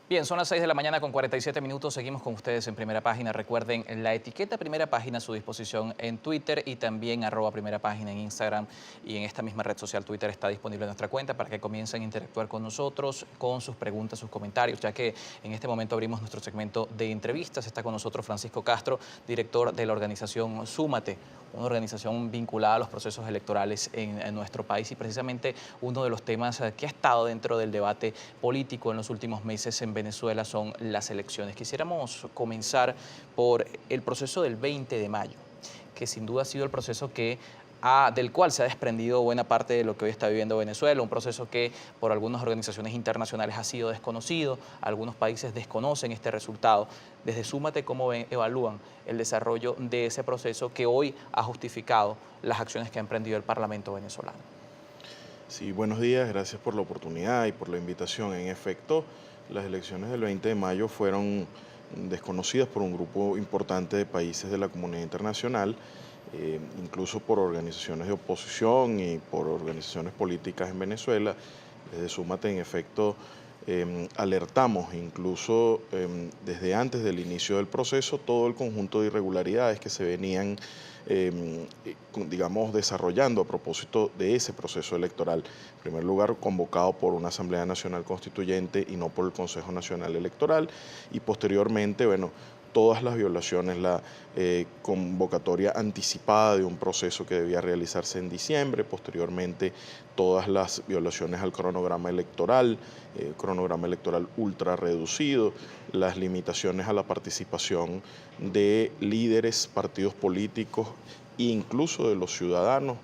Bien, son las 6 de la mañana con 47 minutos. Seguimos con ustedes en Primera Página. Recuerden la etiqueta Primera Página a su disposición en Twitter y también @Primera Página en Instagram. Y en esta misma red social Twitter está disponible nuestra cuenta para que comiencen a interactuar con nosotros, con sus preguntas, sus comentarios, ya que en este momento abrimos nuestro segmento de entrevistas. Está con nosotros Francisco Castro, director de la organización Súmate, una organización vinculada a los procesos electorales en nuestro país y precisamente uno de los temas que ha estado dentro del debate político en los últimos meses en Venezuela son las elecciones. Quisiéramos comenzar por el proceso del 20 de mayo, que sin duda ha sido el proceso del cual se ha desprendido buena parte de lo que hoy está viviendo Venezuela, un proceso que por algunas organizaciones internacionales ha sido desconocido, algunos países desconocen este resultado. Desde Súmate, ¿cómo evalúan el desarrollo de ese proceso que hoy ha justificado las acciones que ha emprendido el Parlamento venezolano? Sí, buenos días, gracias por la oportunidad y por la invitación. En efecto, las elecciones del 20 de mayo fueron desconocidas por un grupo importante de países de la comunidad internacional, incluso por organizaciones de oposición y por organizaciones políticas en Venezuela. Desde Súmate, en efecto, alertamos incluso desde antes del inicio del proceso todo el conjunto de irregularidades que se venían digamos, desarrollando a propósito de ese proceso electoral. En primer lugar, convocado por una Asamblea Nacional Constituyente y no por el Consejo Nacional Electoral, y posteriormente, bueno, todas las violaciones, la convocatoria anticipada de un proceso que debía realizarse en diciembre, posteriormente todas las violaciones al cronograma electoral ultra reducido, las limitaciones a la participación de líderes, partidos políticos e incluso de los ciudadanos,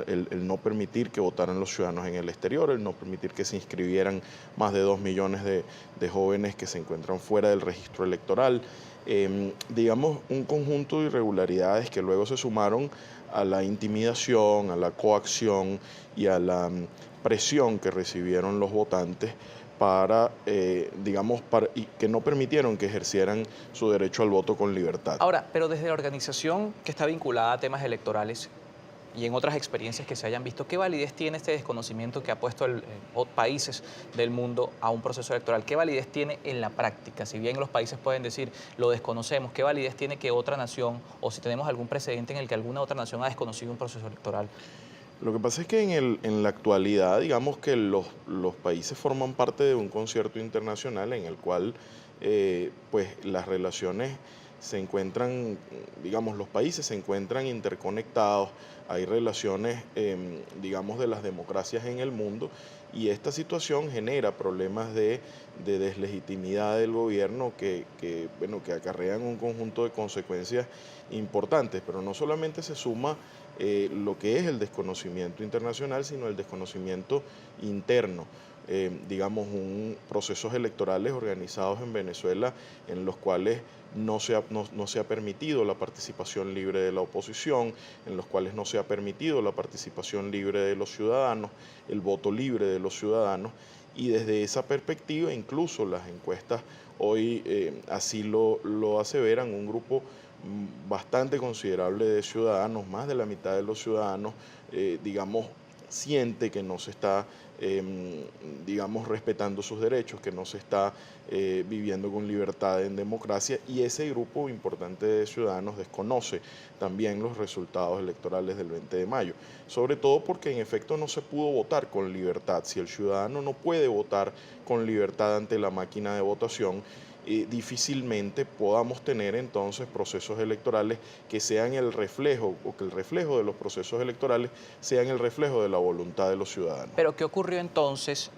el no permitir que votaran los ciudadanos en el exterior, el no permitir que se inscribieran más de 2 millones de jóvenes que se encuentran fuera del registro electoral. Digamos, un conjunto de irregularidades que luego se sumaron a la intimidación, a la coacción y a la presión que recibieron los votantes y que no permitieron que ejercieran su derecho al voto con libertad. Ahora, pero desde la organización que está vinculada a temas electorales y en otras experiencias que se hayan visto, ¿qué validez tiene este desconocimiento que ha puesto países del mundo a un proceso electoral? ¿Qué validez tiene en la práctica? Si bien los países pueden decir, lo desconocemos, ¿qué validez tiene que otra nación, o si tenemos algún precedente en el que alguna otra nación ha desconocido un proceso electoral? Lo que pasa es que en la actualidad, digamos que los países forman parte de un concierto internacional en el cual pues las relaciones se encuentran, digamos, los países se encuentran interconectados, hay relaciones, digamos, de las democracias en el mundo, y esta situación genera problemas de deslegitimidad del gobierno bueno, que acarrean un conjunto de consecuencias importantes, pero no solamente se suma lo que es el desconocimiento internacional, sino el desconocimiento interno. Digamos, procesos electorales organizados en Venezuela en los cuales no se ha permitido la participación libre de la oposición, en los cuales no se ha permitido la participación libre de los ciudadanos, el voto libre de los ciudadanos, y desde esa perspectiva incluso las encuestas hoy así lo aseveran. Un grupo bastante considerable de ciudadanos, más de la mitad de los ciudadanos, digamos, siente que no se está, digamos, respetando sus derechos, que no se está viviendo con libertad en democracia, y ese grupo importante de ciudadanos desconoce también los resultados electorales del 20 de mayo, sobre todo porque en efecto no se pudo votar con libertad. Si el ciudadano no puede votar con libertad ante la máquina de votación, difícilmente podamos tener entonces procesos electorales que sean el reflejo, o que el reflejo de los procesos electorales sean el reflejo de la voluntad de los ciudadanos. Pero ¿qué ocurrió entonces?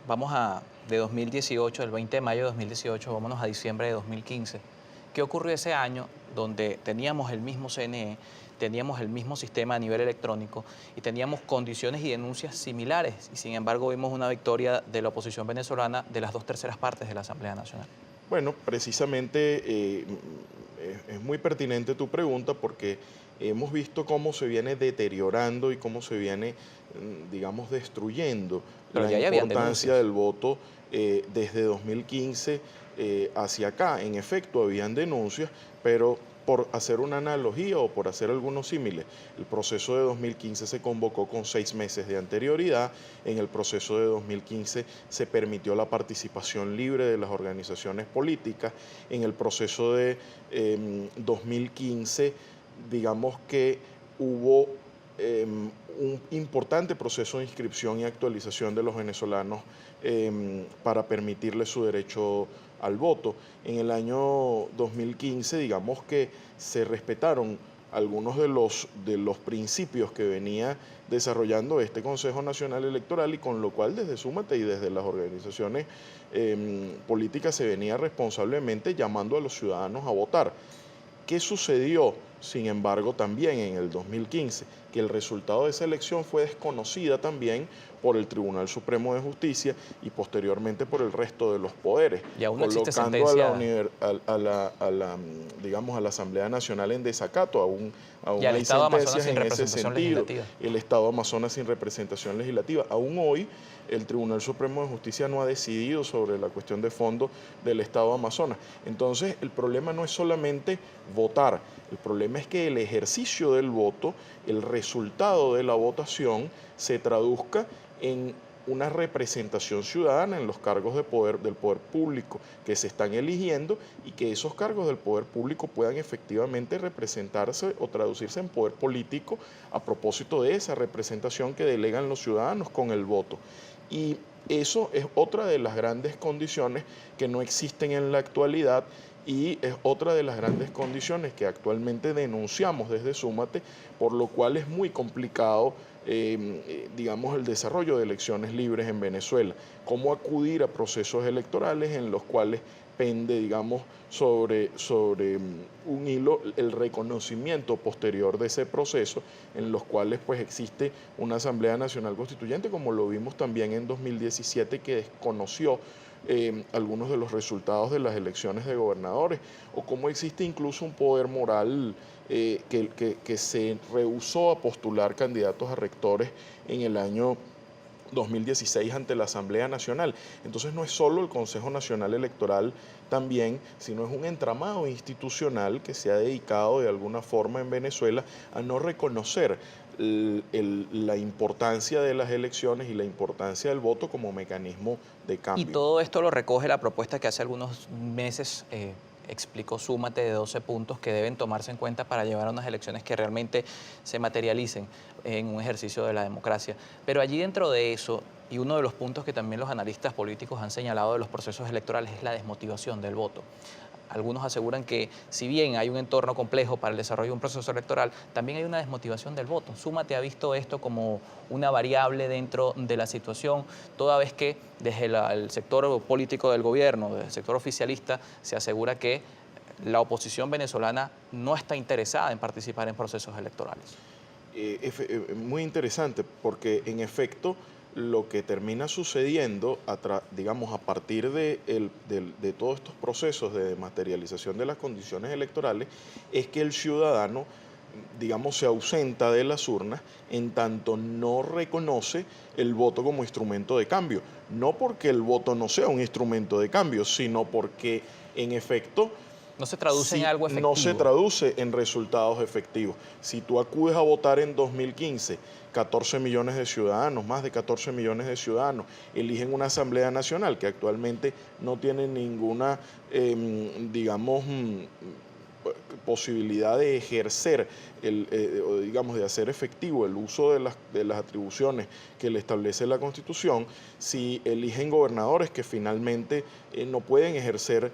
De 2018, del 20 de mayo de 2018, vámonos a diciembre de 2015. ¿Qué ocurrió ese año donde teníamos el mismo CNE, teníamos el mismo sistema a nivel electrónico y teníamos condiciones y denuncias similares? Y sin embargo vimos una victoria de la oposición venezolana de las 2/3 partes de la Asamblea Nacional. Bueno, precisamente es muy pertinente tu pregunta, porque hemos visto cómo se viene deteriorando y cómo se viene, digamos, destruyendo Pero la ya habían importancia denuncias. del voto desde 2015 hacia acá. En efecto, habían denuncias, pero por hacer una analogía o por hacer algunos símiles, el proceso de 2015 se convocó con 6 meses de anterioridad. En el proceso de 2015 se permitió la participación libre de las organizaciones políticas. En el proceso de 2015, digamos que hubo un importante proceso de inscripción y actualización de los venezolanos para permitirles su derecho al voto. En el año 2015, digamos que se respetaron algunos de los principios que venía desarrollando este Consejo Nacional Electoral, y con lo cual desde Súmate y desde las organizaciones políticas se venía responsablemente llamando a los ciudadanos a votar. ¿Qué sucedió, sin embargo, también en el 2015? Que el resultado de esa elección fue desconocida también por el Tribunal Supremo de Justicia y posteriormente por el resto de los poderes, y aún no existe colocando sentencia a la Asamblea Nacional en desacato. Aún y al hay Estado Amazonas sentencias sin en ese representación sentido. legislativa. El Estado Amazonas sin representación legislativa. Aún hoy el Tribunal Supremo de Justicia no ha decidido sobre la cuestión de fondo del Estado Amazonas. Entonces, el problema no es solamente votar, el problema es que el ejercicio del voto, el resultado de la votación, se traduzca en una representación ciudadana en los cargos de poder del poder público que se están eligiendo, y que esos cargos del poder público puedan efectivamente representarse o traducirse en poder político a propósito de esa representación que delegan los ciudadanos con el voto. Y eso es otra de las grandes condiciones que no existen en la actualidad, y es otra de las grandes condiciones que actualmente denunciamos desde Súmate, por lo cual es muy complicado digamos, el desarrollo de elecciones libres en Venezuela. Cómo acudir a procesos electorales en los cuales pende, digamos, sobre un hilo el reconocimiento posterior de ese proceso, en los cuales pues existe una Asamblea Nacional Constituyente, como lo vimos también en 2017, que desconoció algunos de los resultados de las elecciones de gobernadores, o cómo existe incluso un poder moral que se rehusó a postular candidatos a rectores en el año 2016 ante la Asamblea Nacional. Entonces no es solo el Consejo Nacional Electoral también, sino es un entramado institucional que se ha dedicado de alguna forma en Venezuela a no reconocer la importancia de las elecciones y la importancia del voto como mecanismo de cambio. Y todo esto lo recoge la propuesta que hace algunos meses explicó Súmate, de 12 puntos que deben tomarse en cuenta para llevar a unas elecciones que realmente se materialicen en un ejercicio de la democracia. Pero allí dentro de eso, y uno de los puntos que también los analistas políticos han señalado de los procesos electorales, es la desmotivación del voto. Algunos aseguran que si bien hay un entorno complejo para el desarrollo de un proceso electoral, también hay una desmotivación del voto. Súmate ha visto esto como una variable dentro de la situación, toda vez que desde el sector político del gobierno, del sector oficialista, se asegura que la oposición venezolana no está interesada en participar en procesos electorales. Muy interesante, porque en efecto lo que termina sucediendo, digamos, a partir de todos estos procesos de materialización de las condiciones electorales, es que el ciudadano, digamos, se ausenta de las urnas en tanto no reconoce el voto como instrumento de cambio. No porque el voto no sea un instrumento de cambio, sino porque, en efecto, no se traduce en algo efectivo. No se traduce en resultados efectivos. Si tú acudes a votar en 2015, 14 millones de ciudadanos, más de 14 millones de ciudadanos, eligen una Asamblea Nacional que actualmente no tiene ninguna, digamos, posibilidad de ejercer, digamos, de hacer efectivo el uso de las atribuciones que le establece la Constitución, si eligen gobernadores que finalmente no pueden ejercer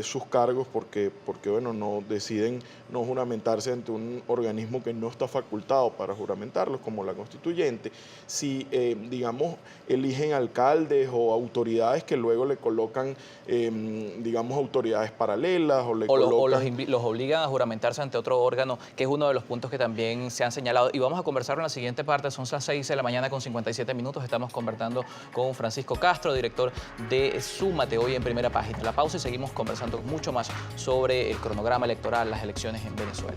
sus cargos porque bueno, deciden no juramentarse ante un organismo que no está facultado para juramentarlos, como la Constituyente, si, digamos, eligen alcaldes o autoridades que luego le colocan, digamos, autoridades paralelas o los obligan a juramentarse ante otro órgano, que es uno de los puntos que también se han señalado. Y vamos a conversar en la siguiente parte, son las 6 de la mañana con 57 minutos. Estamos conversando con Francisco Castro, director de Súmate, hoy en Primera Página. La pausa y seguimos conversando mucho más sobre el cronograma electoral, las elecciones en Venezuela.